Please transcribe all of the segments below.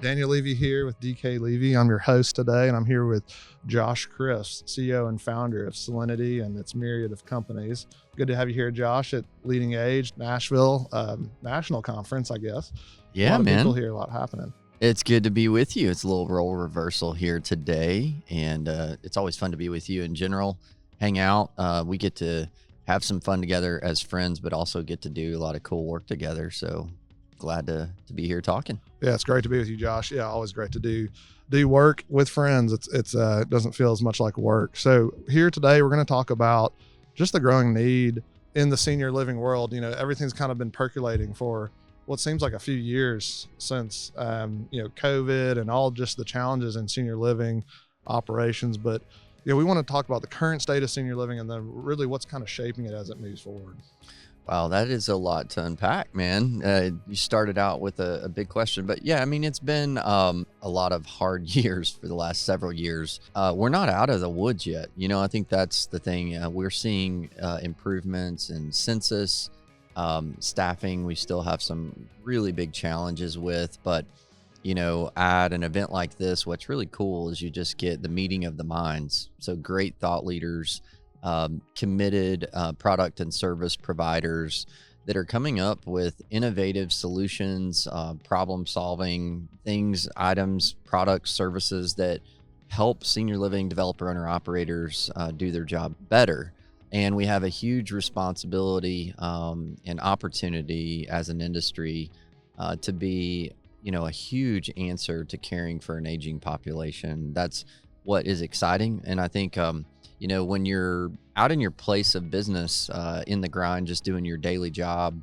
Daniel Levy here with DKLEVY. I'm your host today, and I'm here with Josh Chris, CEO and founder of Solinity and its myriad of companies. Good to have you here, Josh, at LeadingAge Nashville National Conference, I guess. Yeah, a lot of man. people here, a lot happening. It's good to be with you. It's a little role reversal here today, and it's always fun to be with you in general, hang out. We get to have some fun together as friends, but also get to do a lot of cool work together. So glad to be here talking. Yeah, it's great to be with you, Josh. Yeah, always great to do work with friends. It doesn't feel as much like work. So here today, we're going to talk about just the growing need in the senior living world. You know, everything's kind of been percolating for what seems like a few years since, COVID and all just the challenges in senior living operations. But, we want to talk about the current state of senior living and then really what's kind of shaping it as it moves forward. Wow, that is a lot to unpack, man. You started out with a big question, but yeah, I mean, it's been a lot of hard years for the last several years. We're not out of the woods yet. I think that's the thing. We're seeing improvements in census, staffing. We still have some really big challenges with, but at an event like this, what's really cool is you just get the meeting of the minds. So great thought leaders, committed product and service providers that are coming up with innovative solutions, problem solving things, items, products, services that help senior living developer owner operators do their job better. And we have a huge responsibility and opportunity as an industry to be, a huge answer to caring for an aging population. That's what is exciting. And I think, when you're out in your place of business, in the grind, just doing your daily job,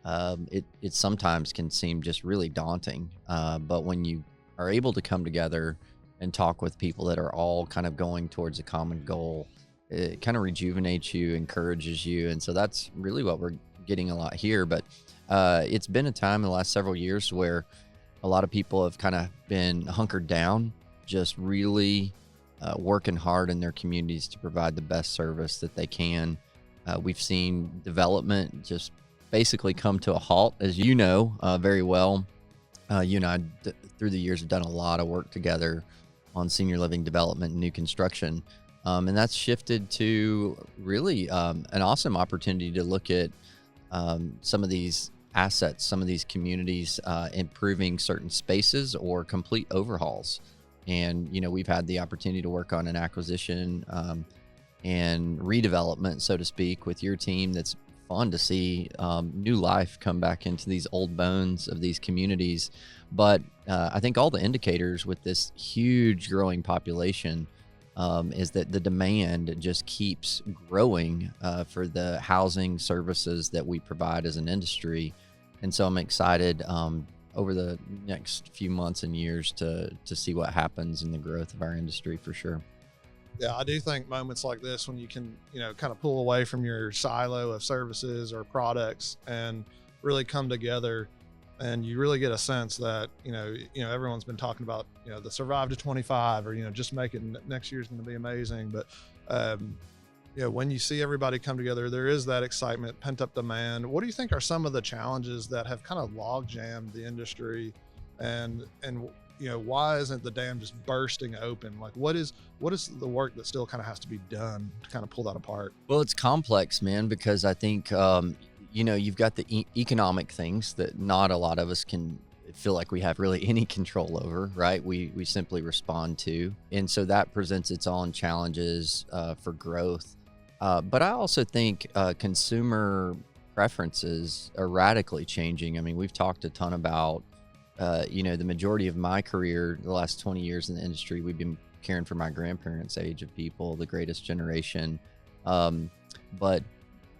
it sometimes can seem just really daunting. But when you are able to come together and talk with people that are all kind of going towards a common goal, it kind of rejuvenates you, encourages you. And so that's really what we're getting a lot here. But it's been a time in the last several years where a lot of people have kind of been hunkered down, just really working hard in their communities to provide the best service that they can. We've seen development just basically come to a halt, as you know very well. You and I, through the years, have done a lot of work together on senior living development and new construction. And that's shifted to really an awesome opportunity to look at some of these assets, some of these communities, improving certain spaces or complete overhauls. And, we've had the opportunity to work on an acquisition and redevelopment, so to speak, with your team. That's fun to see new life come back into these old bones of these communities. But I think all the indicators with this huge growing population is that the demand just keeps growing for the housing services that we provide as an industry. And so I'm excited over the next few months and years to see what happens in the growth of our industry for sure. Yeah, I do think moments like this when you can, kind of pull away from your silo of services or products and really come together, and you really get a sense that, everyone's been talking about, the survive to 25 or, just make it next year's going to be amazing. But, when you see everybody come together, there is that excitement, pent up demand. What do you think are some of the challenges that have kind of log jammed the industry, and why isn't the dam just bursting open? Like what is the work that still kind of has to be done to kind of pull that apart? Well, it's complex, man, because I think, you've got the economic things that not a lot of us can feel like we have really any control over, right? We simply respond to. And so that presents its own challenges for growth. But I also think consumer preferences are radically changing. I mean, we've talked a ton about, the majority of my career, the last 20 years in the industry, we've been caring for my grandparents' age of people, the greatest generation. But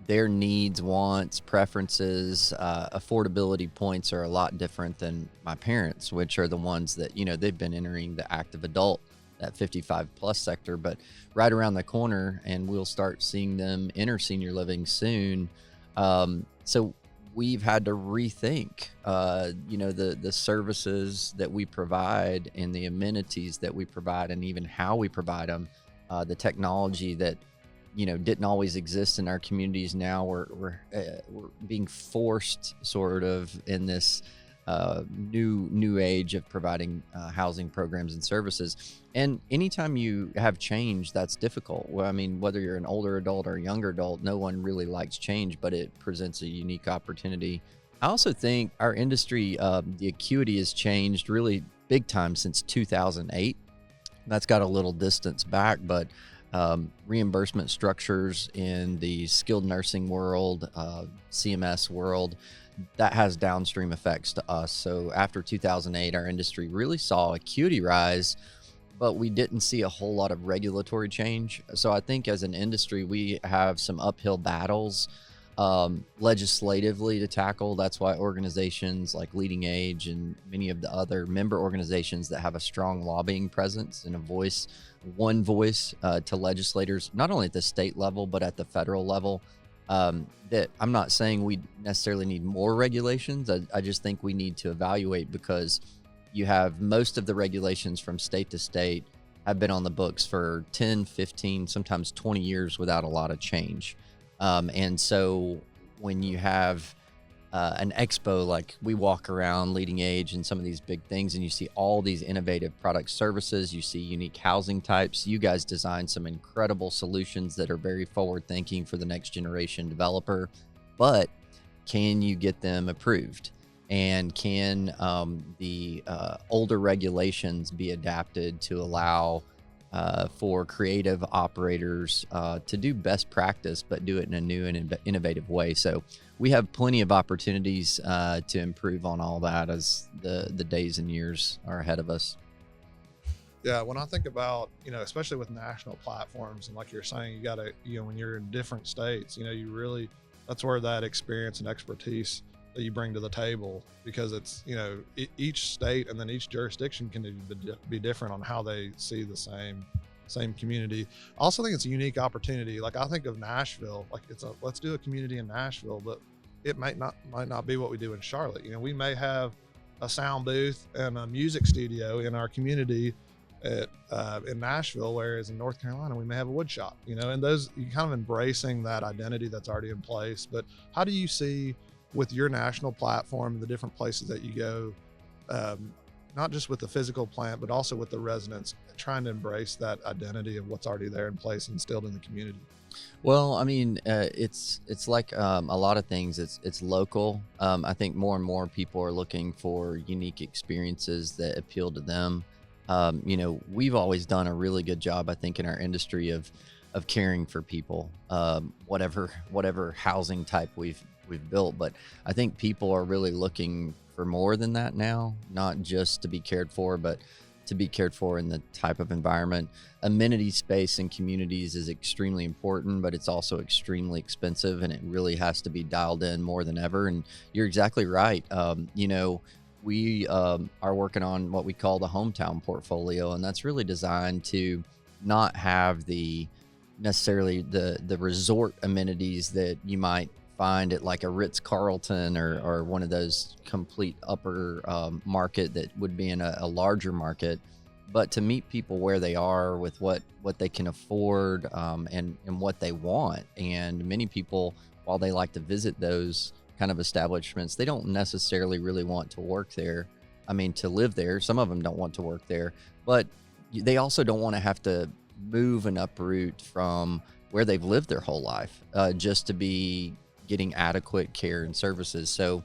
their needs, wants, preferences, affordability points are a lot different than my parents, which are the ones that, they've been entering the active adult, that 55 plus sector, but right around the corner, and we'll start seeing them enter senior living soon. So we've had to rethink, the services that we provide and the amenities that we provide and even how we provide them, the technology that, didn't always exist in our communities. Now we're being forced sort of in this new age of providing housing programs and services. And anytime you have change, that's difficult. Well, I mean, whether you're an older adult or a younger adult, no one really likes change, but it presents a unique opportunity. I also think our industry, the acuity has changed really big time since 2008. That's got a little distance back, but reimbursement structures in the skilled nursing world, CMS world, that has downstream effects to us. So after 2008, our industry really saw acuity rise, but we didn't see a whole lot of regulatory change. So I think as an industry, we have some uphill battles legislatively to tackle. That's why organizations like LeadingAge and many of the other member organizations that have a strong lobbying presence and one voice to legislators, not only at the state level, but at the federal level. That I'm not saying we necessarily need more regulations. I just think we need to evaluate, because you have most of the regulations from state to state have been on the books for 10, 15, sometimes 20 years without a lot of change. And so when you have an expo, like we walk around LeadingAge and some of these big things, and you see all these innovative product services, you see unique housing types. You guys design some incredible solutions that are very forward thinking for the next generation developer, but can you get them approved? And can the older regulations be adapted to allow for creative operators to do best practice, but do it in a new and innovative way? So we have plenty of opportunities to improve on all that as the days and years are ahead of us. Yeah, when I think about, especially with national platforms, and like you're saying, you got to, when you're in different states, you really, that's where that experience and expertise that you bring to the table, because it's, each state and then each jurisdiction can be different on how they see the same community. I also think it's a unique opportunity. Like I think of Nashville, like let's do a community in Nashville, but it might not be what we do in Charlotte. We may have a sound booth and a music studio in our community in Nashville, whereas in North Carolina we may have a wood shop. And those, you kind of embracing that identity that's already in place. But how do you see with your national platform and the different places that you go, not just with the physical plant, but also with the residents, trying to embrace that identity of what's already there in place and instilled in the community? Well, I mean, it's like a lot of things. It's local. I think more and more people are looking for unique experiences that appeal to them. We've always done a really good job, I think, in our industry of caring for people, whatever housing type we've built. But I think people are really looking for more than that now, not just to be cared for, but to be cared for in the type of environment. Amenity space in communities is extremely important, but it's also extremely expensive, and it really has to be dialed in more than ever. And you're exactly right. We are working on what we call the hometown portfolio, and that's really designed to not have necessarily the resort amenities that you might find at like a Ritz-Carlton or one of those complete upper market that would be in a larger market, but to meet people where they are with what they can afford and what they want. And many people, while they like to visit those kind of establishments, they don't necessarily really want to work there. I mean, to live there. Some of them don't want to work there, but they also don't want to have to move and uproot from where they've lived their whole life just to be getting adequate care and services. So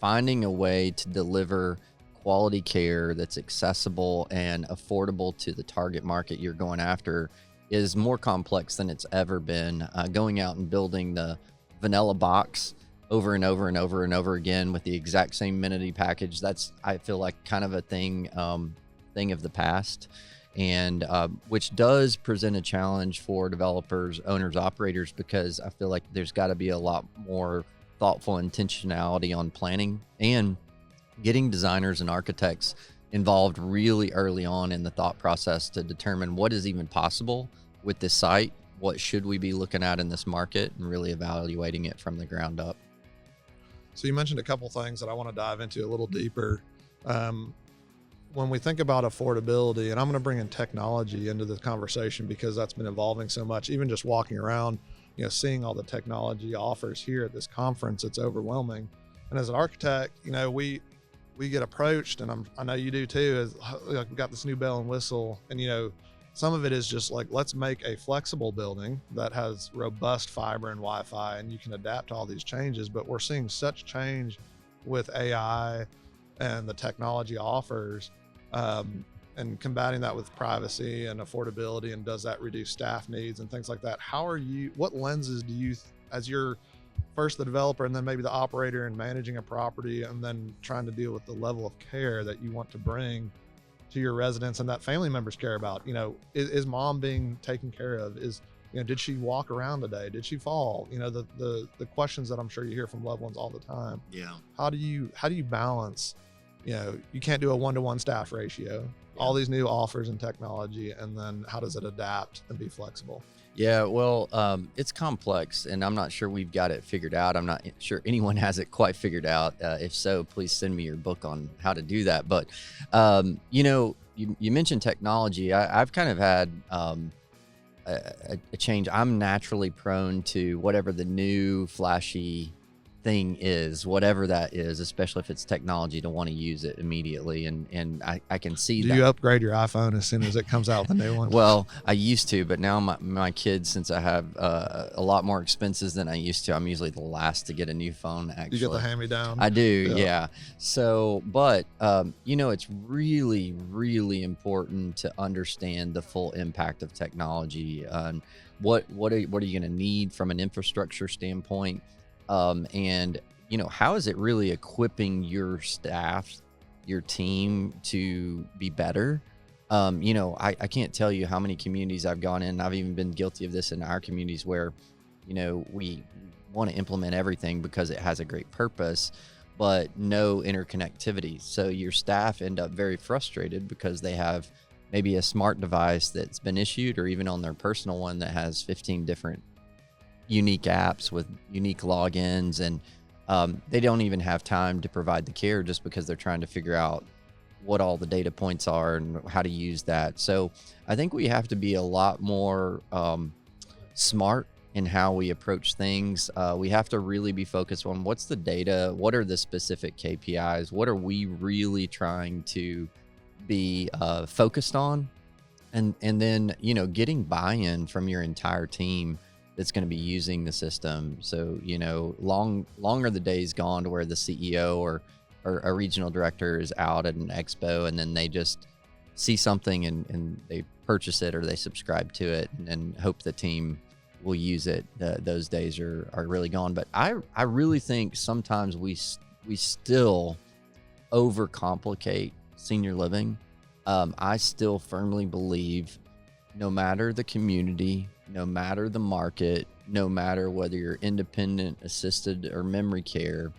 finding a way to deliver quality care that's accessible and affordable to the target market you're going after is more complex than it's ever been. Going out and building the vanilla box over and over and over and over again with the exact same amenity package, that's, I feel like, kind of a thing of the past. And which does present a challenge for developers, owners, operators, because I feel like there's got to be a lot more thoughtful intentionality on planning and getting designers and architects involved really early on in the thought process to determine what is even possible with this site, what should we be looking at in this market, and really evaluating it from the ground up. So you mentioned a couple things that I want to dive into a little deeper. When we think about affordability, and I'm going to bring in technology into the conversation because that's been evolving so much, even just walking around, seeing all the technology offers here at this conference, it's overwhelming. And as an architect, we get approached, and I know you do too, as like, we got this new bell and whistle, and some of it is just like, let's make a flexible building that has robust fiber and Wi-Fi, and you can adapt to all these changes. But we're seeing such change with AI and the technology offers, and combating that with privacy and affordability, and does that reduce staff needs and things like that? What lenses do you, as you're first the developer and then maybe the operator and managing a property, and then trying to deal with the level of care that you want to bring to your residents and that family members care about, is mom being taken care of? Did she walk around today? Did she fall? The questions that I'm sure you hear from loved ones all the time. Yeah. How do you balance, you can't do a 1-to-1 staff ratio, all these new offers and technology, and then how does it adapt and be flexible? Yeah, well, it's complex, and I'm not sure we've got it figured out. I'm not sure anyone has it quite figured out. If so, please send me your book on how to do that. But, you mentioned technology. I've kind of had a change. I'm naturally prone to whatever the new flashy thing is, whatever that is, especially if it's technology, to want to use it immediately. And I can see that. Do you upgrade your iPhone as soon as it comes out with a new one? Well, I used to, but now my kids, since I have a lot more expenses than I used to, I'm usually the last to get a new phone, actually. You get the hand-me-down? I do, yeah. So, but, it's really, really important to understand the full impact of technology. What are you going to need from an infrastructure standpoint? And how is it really equipping your staff, your team, to be better? I can't tell you how many communities I've gone in. I've even been guilty of this in our communities where, we want to implement everything because it has a great purpose, but no interconnectivity. So your staff end up very frustrated because they have maybe a smart device that's been issued, or even on their personal one that has 15 different unique apps with unique logins, and they don't even have time to provide the care just because they're trying to figure out what all the data points are and how to use that. So I think we have to be a lot more smart in how we approach things. We have to really be focused on what's the data, what are the specific KPIs, what are we really trying to be focused on, and then getting buy-in from your entire team that's going to be using the system. So long are the days gone to where the CEO or a regional director is out at an expo and then they just see something and they purchase it or they subscribe to it and hope the team will use it. Those days are really gone. But I really think sometimes we still overcomplicate senior living. I still firmly believe, no matter the community, no matter the market, no matter whether you're independent, assisted, or memory care,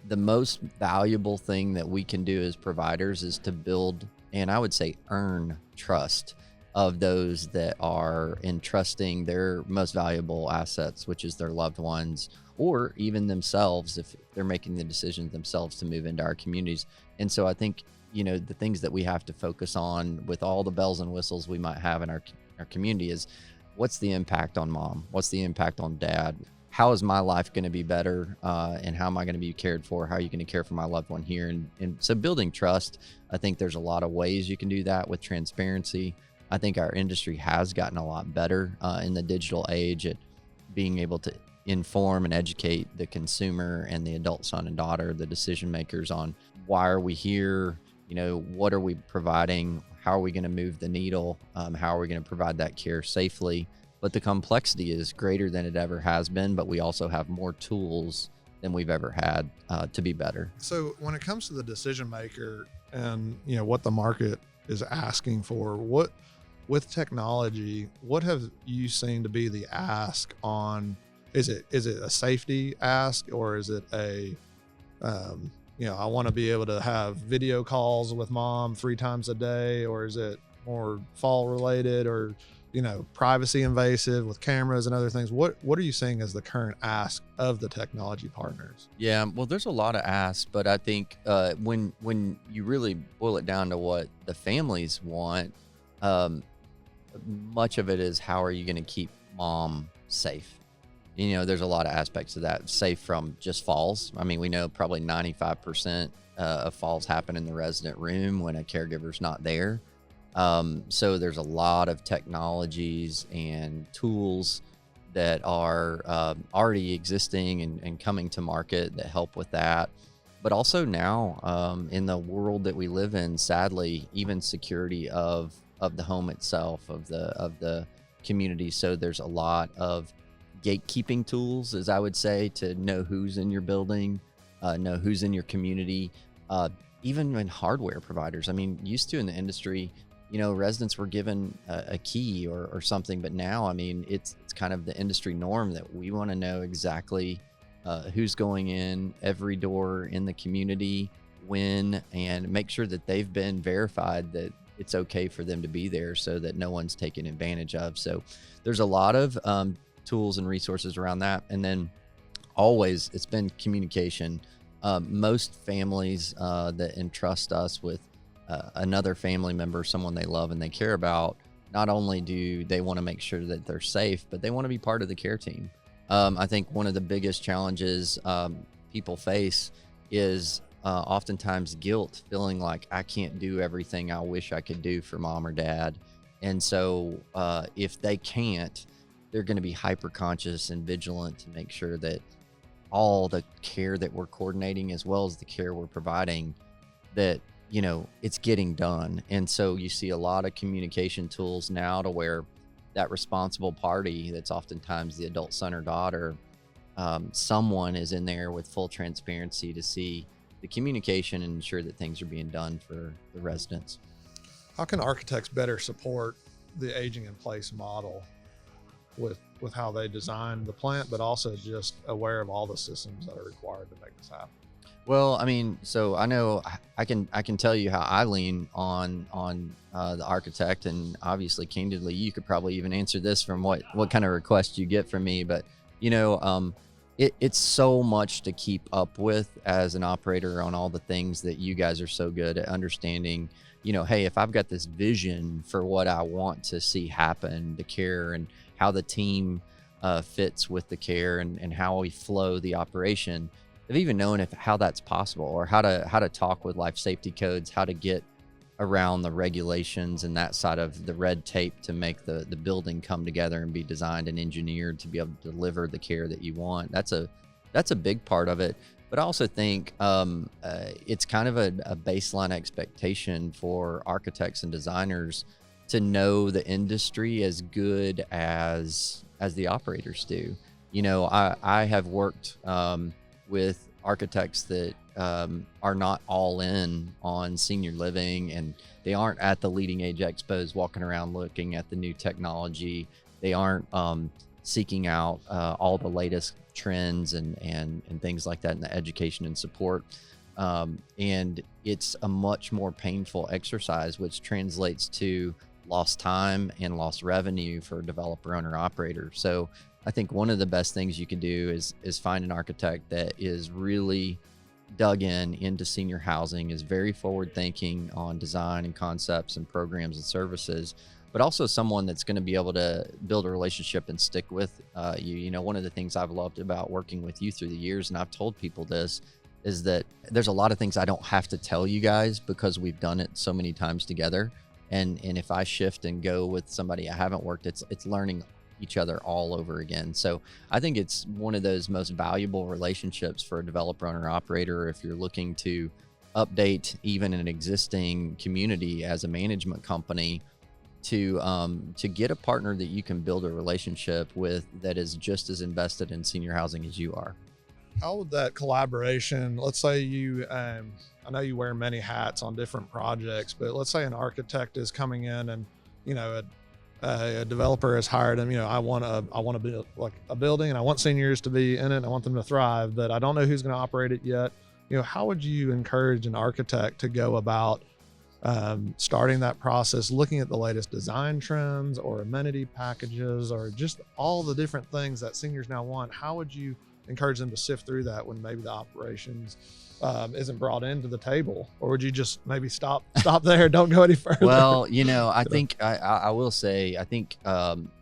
the most valuable thing that we can do as providers is to build, and I would say earn, trust of those that are entrusting their most valuable assets, which is their loved ones, or even themselves if they're making the decisions themselves to move into our communities. And so I think, the things that we have to focus on with all the bells and whistles we might have in our community is, what's the impact on mom? What's the impact on dad? How is my life going to be better? And how am I going to be cared for? How are you going to care for my loved one here? And so building trust, I think there's a lot of ways you can do that with transparency. I think our industry has gotten a lot better in the digital age at being able to inform and educate the consumer and the adult son and daughter, the decision makers, on why are we here? What are we providing? How are we going to move the needle? How are we going to provide that care safely? But the complexity is greater than it ever has been, but we also have more tools than we've ever had to be better. So when it comes to the decision maker and, what the market is asking for, with technology, what have you seen to be the ask on? Is it a safety ask, or is it a, I want to be able to have video calls with mom 3 times a day, or is it more fall related, or, privacy invasive with cameras and other things? What are you seeing as the current ask of the technology partners? Yeah, well, there's a lot of asks, but I think when you really boil it down to what the families want, much of it is, how are you going to keep mom safe? there's a lot of aspects of that, safe from just falls. I mean, we know probably 95% of falls happen in the resident room when a caregiver's not there. So there's a lot of technologies and tools that are already existing and coming to market that help with that. But also now, in the world that we live in, sadly, even security of the home itself, of the community. So there's a lot of gatekeeping tools, as I would say, to know who's in your building, know who's in your community, even in hardware providers. I mean, used to in the industry, residents were given a key or something, but now, I mean, it's kind of the industry norm that we want to know exactly who's going in every door in the community, when, and make sure that they've been verified that it's okay for them to be there, so that no one's taken advantage of. So there's a lot of tools and resources around that. And then always, it's been communication. Most families that entrust us with another family member, someone they love and they care about, not only do they want to make sure that they're safe, but they want to be part of the care team. I think one of the biggest challenges people face is oftentimes guilt, feeling like I can't do everything I wish I could do for mom or dad. And so if they can't, they're going to be hyper conscious and vigilant to make sure that all the care that we're coordinating, as well as the care we're providing, that it's getting done. And so you see a lot of communication tools now to where that responsible party, that's oftentimes the adult son or daughter, someone is in there with full transparency to see the communication and ensure that things are being done for the residents. How can architects better support the aging in place model with how they design the plant, but also just aware of all the systems that are required to make this happen? Well, I mean, so I know I can tell you how I lean on the architect, and obviously, candidly, you could probably even answer this from what kind of requests you get from me. But it's so much to keep up with as an operator on all the things that you guys are so good at understanding. Hey, if I've got this vision for what I want to see happen, the care and how the team fits with the care and how we flow the operation, of even knowing how that's possible, or how to talk with life safety codes, how to get around the regulations and that side of the red tape to make the building come together and be designed and engineered to be able to deliver the care that you want. That's a big part of it. But I also think it's kind of a baseline expectation for architects and designers to know the industry as good as the operators do. I have worked with architects that are not all in on senior living, and they aren't at the Leading Age Expos walking around looking at the new technology. They aren't seeking out all the latest trends and things like that in the education and support. And it's a much more painful exercise, which translates to lost time and lost revenue for a developer owner operator. So I think one of the best things you can do is find an architect that is really dug into senior housing, is very forward thinking on design and concepts and programs and services, but also someone that's going to be able to build a relationship and stick with you. One of the things I've loved about working with you through the years, and I've told people this, is that there's a lot of things I don't have to tell you guys because we've done it so many times together. And if I shift and go with somebody I haven't worked, it's learning each other all over again. So I think it's one of those most valuable relationships for a developer owner operator if you're looking to update even an existing community as a management company, to get a partner that you can build a relationship with that is just as invested in senior housing as you are. How would that collaboration, let's say you, I know you wear many hats on different projects, but let's say an architect is coming in and, a developer has hired him. I want to build like a building, and I want seniors to be in it, and I want them to thrive, but I don't know who's going to operate it yet. How would you encourage an architect to go about starting that process, looking at the latest design trends or amenity packages or just all the different things that seniors now want? How would you encourage them to sift through that when maybe the operations isn't brought into the table? Or would you just maybe stop there, don't go any further? Well, I think I will say, I think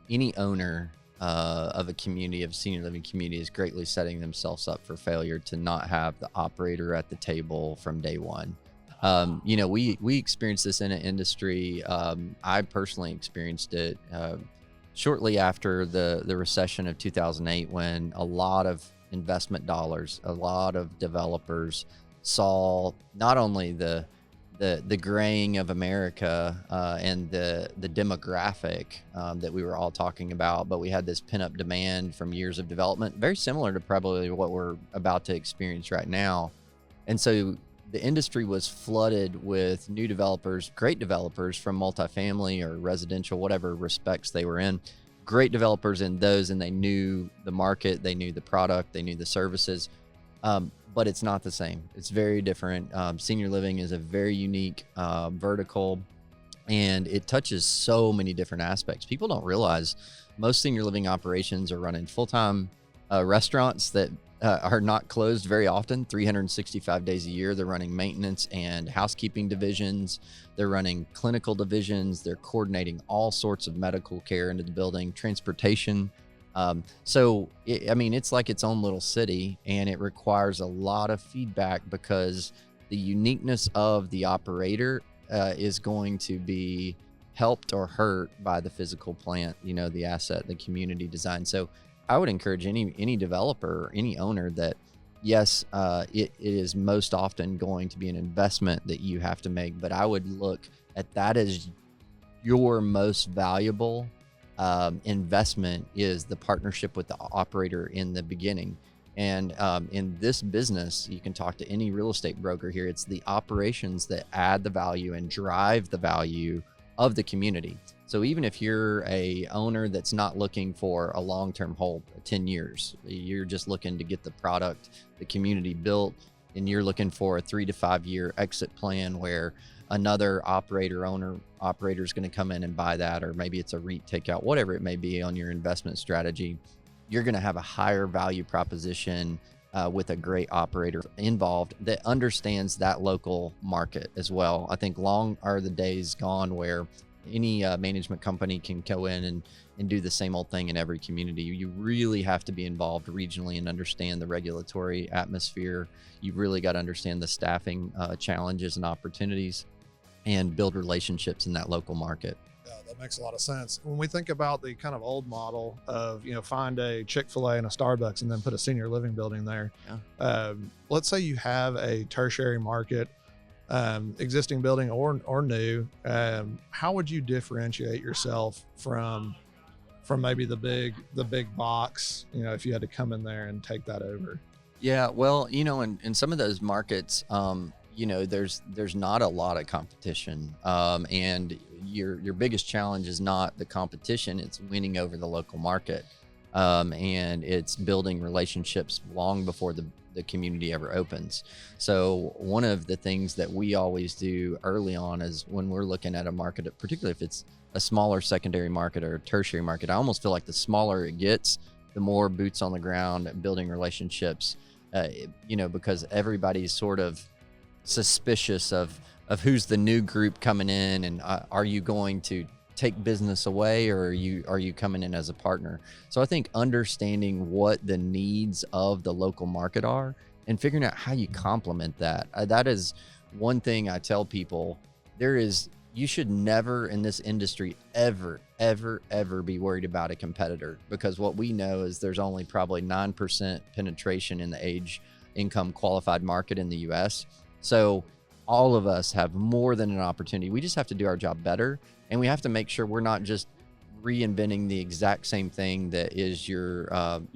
any owner of a community, of senior living community, is greatly setting themselves up for failure to not have the operator at the table from day one. We experienced this in an industry. I personally experienced it shortly after the recession of 2008, when a lot of investment dollars, a lot of developers saw not only the graying of America and the demographic that we were all talking about, but we had this pent up demand from years of development, very similar to probably what we're about to experience right now. And so the industry was flooded with new developers, great developers from multifamily or residential, whatever respects they were in, great developers in those, and they knew the market, they knew the product, they knew the services. But it's not the same. It's very different. Senior living is a very unique vertical, and it touches so many different aspects. People don't realize most senior living operations are running full-time restaurants that are not closed very often, 365 days a year. They're running maintenance and housekeeping divisions. They're running clinical divisions. They're coordinating all sorts of medical care into the building, transportation. It's like its own little city, and it requires a lot of feedback because the uniqueness of the operator is going to be helped or hurt by the physical plant, the asset, the community design. So I would encourage any developer, any owner that, yes, it is most often going to be an investment that you have to make, but I would look at that as your most valuable investment is the partnership with the operator in the beginning. And in this business, you can talk to any real estate broker here. It's the operations that add the value and drive the value of the community. So even if you're a owner that's not looking for a long-term hold, 10 years, you're just looking to get the product, the community built, and you're looking for a 3 to 5 year exit plan where another operator is going to come in and buy that, or maybe it's a REIT takeout, whatever it may be on your investment strategy, you're going to have a higher value proposition with a great operator involved that understands that local market as well. I think long are the days gone where any management company can go in and do the same old thing in every community. You really have to be involved regionally and understand the regulatory atmosphere. You've really got to understand the staffing challenges and opportunities, and build relationships in that local market. Yeah, that makes a lot of sense. When we think about the kind of old model of, find a Chick-fil-A and a Starbucks and then put a senior living building there. Yeah. Let's say you have a tertiary market, existing building or new. How would you differentiate yourself from maybe the big box, if you had to come in there and take that over? Yeah, well, in some of those markets, there's not a lot of competition, and your biggest challenge is not the competition, it's winning over the local market, and it's building relationships long before the community ever opens. So one of the things that we always do early on is when we're looking at a market, particularly if it's a smaller secondary market or a tertiary market, I almost feel like the smaller it gets, the more boots on the ground, building relationships, because everybody's sort of suspicious of who's the new group coming in, and are you going to take business away, or are you coming in as a partner? So I think understanding what the needs of the local market are and figuring out how you complement that. That is one thing I tell people. You should never in this industry ever be worried about a competitor, because what we know is there's only probably 9% penetration in the age income qualified market in the US. So all of us have more than an opportunity. We just have to do our job better, and we have to make sure we're not just reinventing the exact same thing that is your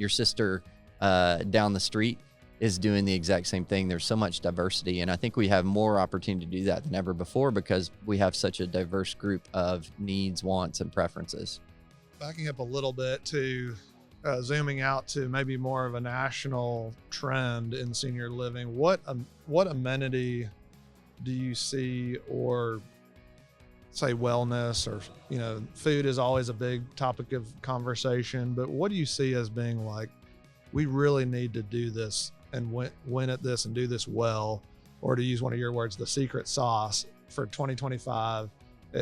sister down the street is doing the exact same thing. There's so much diversity, and I think we have more opportunity to do that than ever before because we have such a diverse group of needs, wants, and preferences. Backing up a little bit to zooming out to maybe more of a national trend in senior living, what amenity do you see, or say wellness, or food is always a big topic of conversation, but what do you see as being like, we really need to do this and win at this and do this well, or to use one of your words, the secret sauce for 2025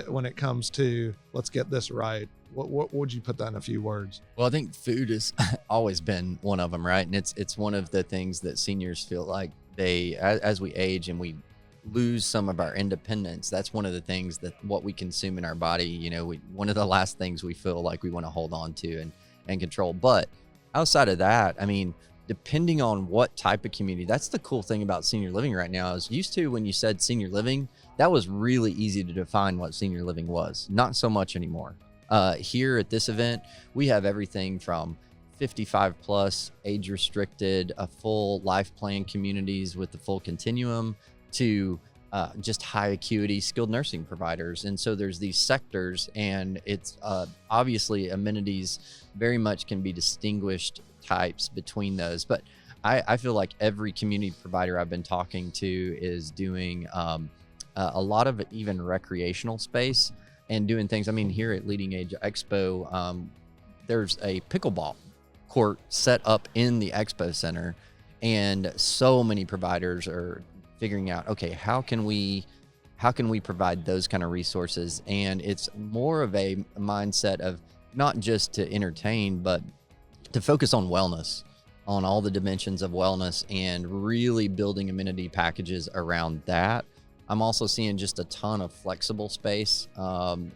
when it comes to let's get this right? What would you put that in a few words? Well, I think food has always been one of them, right? And it's one of the things that seniors feel like they, as we age and we lose some of our independence, that's one of the things that what we consume in our body, you know, one of the last things we feel like we want to hold on to and control. But outside of that, I mean, depending on what type of community, that's the cool thing about senior living right now. Is used to when you said senior living, that was really easy to define what senior living was. Not so much anymore. Here at this event, we have everything from 55 plus, age restricted, a full life plan communities with the full continuum to just high acuity skilled nursing providers. And so there's these sectors, and it's obviously amenities very much can be distinguished types between those. But I feel like every community provider I've been talking to is doing a lot of even recreational space and doing things. I mean, here at LeadingAge Expo, there's a pickleball court set up in the expo center, and so many providers are figuring out, okay, how can we provide those kind of resources? And it's more of a mindset of not just to entertain, but to focus on wellness, on all the dimensions of wellness, and really building amenity packages around that. I'm also seeing just a ton of flexible space,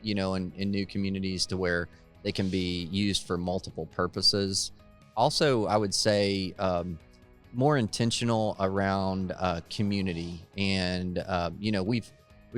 you know, in new communities to where they can be used for multiple purposes. Also, I would say more intentional around community. And, you know, we've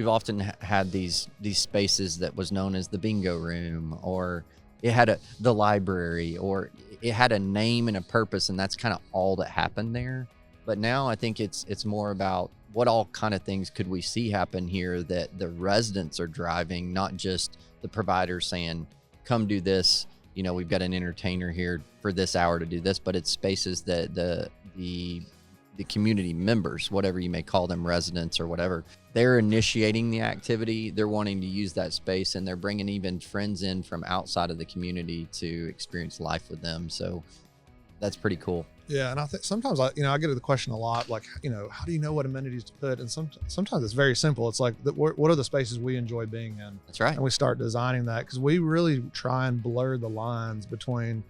often had these spaces that was known as the bingo room, or it had the library, or it had a name and a purpose, and that's kind of all that happened there. But now I think it's more about what all kind of things could we see happen here that the residents are driving, not just the providers saying, come do this. You know, we've got an entertainer here for this hour to do this, but it's spaces that the community members, whatever you may call them, residents or whatever, they're initiating the activity. They're wanting to use that space, and they're bringing even friends in from outside of the community to experience life with them. So that's pretty cool. Yeah, and I think sometimes I get the question a lot, like, you know, how do you know what amenities to put? And sometimes it's very simple. It's like, what are the spaces we enjoy being in? That's right. And we start designing that, because we really try and blur the lines between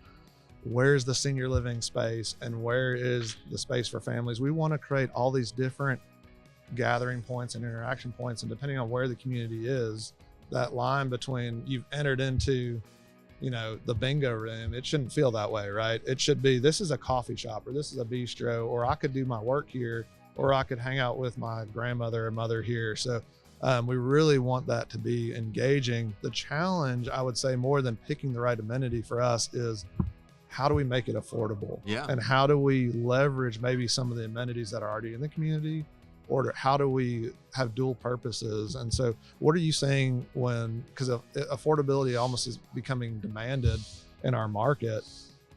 where's the senior living space and where is the space for families. We want to create all these different gathering points and interaction points, and depending on where the community is, that line between you've entered into, you know, the bingo room, it shouldn't feel that way, right? It should be, this is a coffee shop, or this is a bistro, or I could do my work here, or I could hang out with my grandmother or mother here. So we really want that to be engaging. The challenge, I would say, more than picking the right amenity for us, is how do we make it affordable? Yeah. And how do we leverage maybe some of the amenities that are already in the community, or how do we have dual purposes? And so what are you saying because affordability almost is becoming demanded in our market,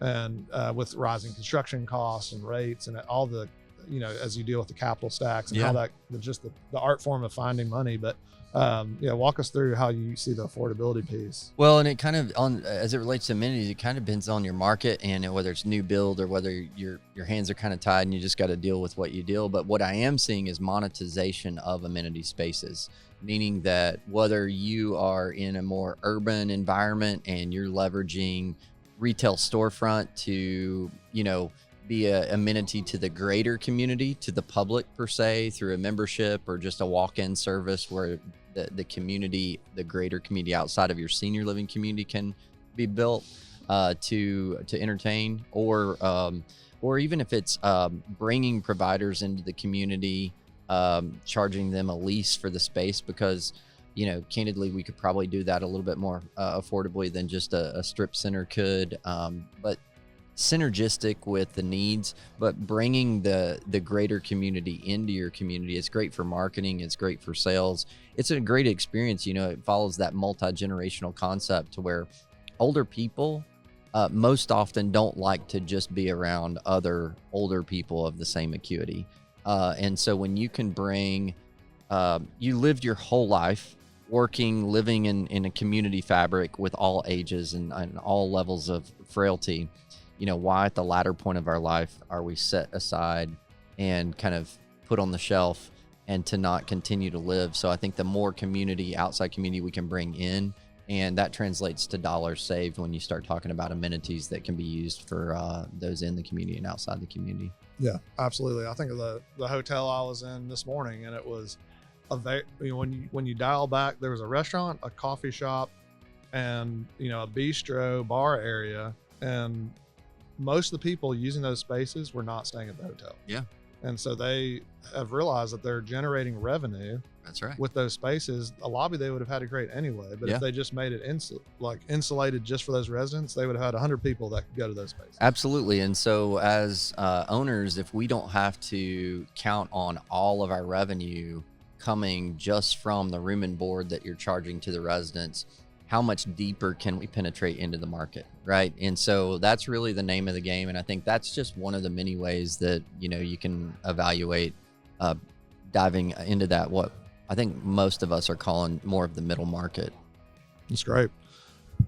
and with rising construction costs and rates and all the, you know, as you deal with the capital stacks and how that, just the art form of finding money. But walk us through how you see the affordability piece. Well, and it kind of, as it relates to amenities, it kind of depends on your market, and whether it's new build or whether your hands are kind of tied and you just got to deal with what you deal. But what I am seeing is monetization of amenity spaces, meaning that whether you are in a more urban environment and you're leveraging retail storefront to, you know, be a amenity to the greater community, to the public per se, through a membership or just a walk-in service where the community, the greater community outside of your senior living community can be built to entertain, or even if it's bringing providers into the community, charging them a lease for the space, because, you know, candidly, we could probably do that a little bit more affordably than just a strip center could, but synergistic with the needs, but bringing the greater community into your community. It's great for marketing. It's great for sales. It's a great experience. You know, it follows that multi-generational concept to where older people most often don't like to just be around other older people of the same acuity. And so when you can bring, you lived your whole life living in a community fabric with all ages and all levels of frailty, you know, why at the latter point of our life are we set aside and kind of put on the shelf and to not continue to live. So I think the more community, outside community we can bring in, and that translates to dollars saved when you start talking about amenities that can be used for those in the community and outside the community. Yeah, absolutely. I think of the hotel I was in this morning, and it was when you dial back, there was a restaurant, a coffee shop, and a bistro bar area, and most of the people using those spaces were not staying at the hotel. Yeah. And so they have realized that they're generating revenue. That's right. With those spaces. A lobby they would have had to create anyway, but if they just made it insulated just for those residents, they would have had 100 people that could go to those spaces. Absolutely. And so as owners, if we don't have to count on all of our revenue coming just from the room and board that you're charging to the residents, how much deeper can we penetrate into the market, right? And so that's really the name of the game. And I think that's just one of the many ways that, you can evaluate diving into that, what I think most of us are calling more of the middle market. That's great.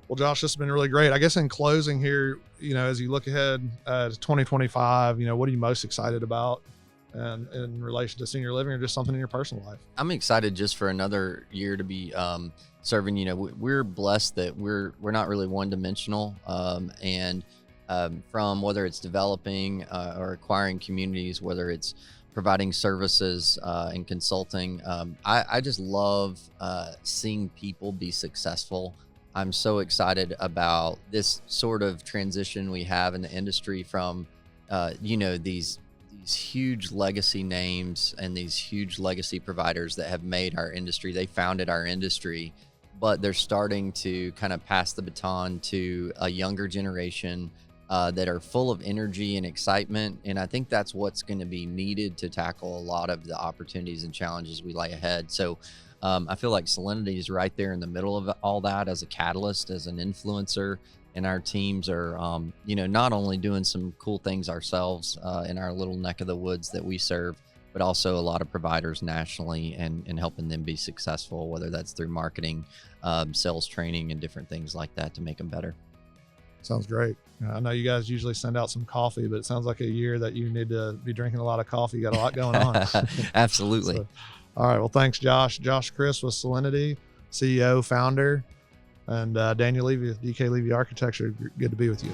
Well, Josh, this has been really great. I guess in closing here, as you look ahead to 2025, what are you most excited about? And in relation to senior living, or just something in your personal life? I'm excited just for another year to be serving. We're blessed that we're not really one-dimensional, and from whether it's developing or acquiring communities, whether it's providing services and consulting, I just love seeing people be successful. I'm so excited about this sort of transition we have in the industry from these huge legacy names and these huge legacy providers that have made our industry. They founded our industry, but they're starting to kind of pass the baton to a younger generation that are full of energy and excitement. And I think that's what's going to be needed to tackle a lot of the opportunities and challenges we lay ahead. So I feel like Solinity is right there in the middle of all that as a catalyst, as an influencer. And our teams are, not only doing some cool things ourselves in our little neck of the woods that we serve, but also a lot of providers nationally and helping them be successful, whether that's through marketing, sales training, and different things like that to make them better. Sounds great. I know you guys usually send out some coffee, but it sounds like a year that you need to be drinking a lot of coffee. You got a lot going on. Absolutely. So, all right. Well, thanks, Josh. Josh Chris with Solinity, CEO, founder, and Daniel Levy with DKLEVY Architecture. Good to be with you.